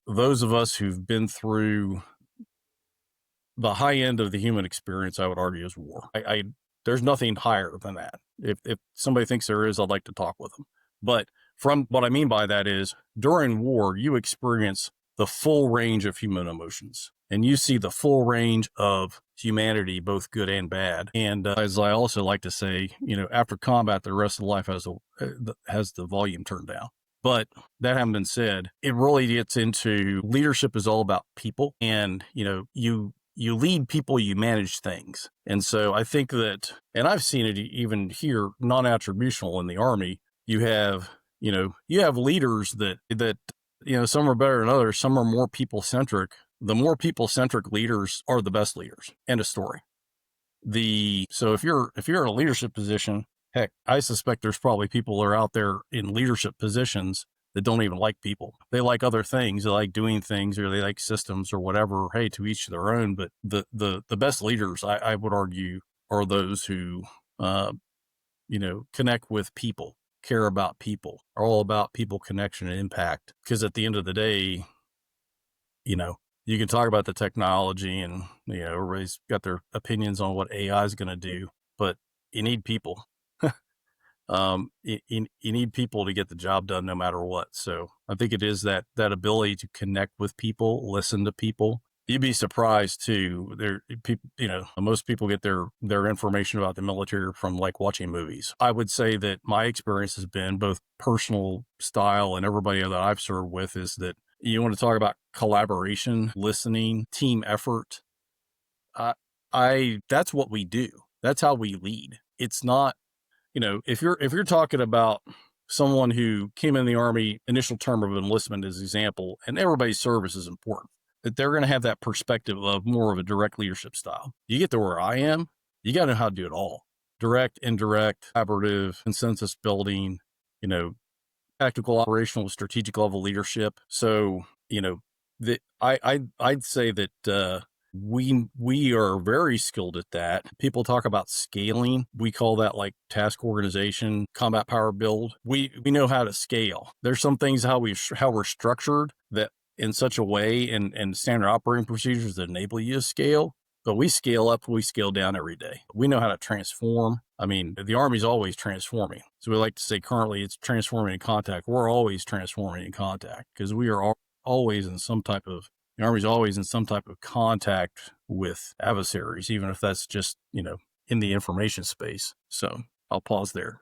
those of us who've been through the high end of the human experience, I would argue, is war. There's nothing higher than that. If somebody thinks there is, I'd like to talk with them. But from what I mean by that is during war, you experience the full range of human emotions and you see the full range of humanity, both good and bad. And as I also like to say, after combat, the rest of life has the volume turned down. But that having been said, it really gets into leadership is all about people. And, you lead people, you manage things. And so I think that, and I've seen it even here, non-attributional in the Army, you have leaders that some are better than others. Some are more people-centric. The more people-centric leaders are the best leaders. End of story. So if you're in a leadership position, heck, I suspect there's probably people that are out there in leadership positions that don't even like people. They like other things. They like doing things, or they like systems or whatever. Hey, to each their own. But the best leaders, I would argue, are those who, connect with people, care about people, are all about people connection and impact. Because at the end of the day, you can talk about the technology and, everybody's got their opinions on what AI is going to do, but you need people. You need people to get the job done no matter what. So I think it is that ability to connect with people, listen to people. You'd be surprised too. Most people get their information about the military from like watching movies. I would say that my experience has been both personal style and everybody that I've served with is that you want to talk about collaboration, listening, team effort. That's what we do. That's how we lead. It's not, if you're talking about someone who came in the Army, initial term of enlistment as example, and everybody's service is important, that they're going to have that perspective of more of a direct leadership style. You get to where I am, you got to know how to do it all. Direct, indirect, collaborative, consensus building, tactical, operational, strategic level leadership. So, I'd say that, we are very skilled at that. People talk about scaling. We call that like task organization, combat power build. We know how to scale. There's some things how we're structured that in such a way and standard operating procedures that enable you to scale. But we scale up, we scale down every day. We know how to transform. I mean, the Army's always transforming. So we like to say currently it's transforming in contact. We're always transforming in contact because we are always in some type of the Army's always in some type of contact with adversaries, even if that's just, in the information space. So I'll pause there.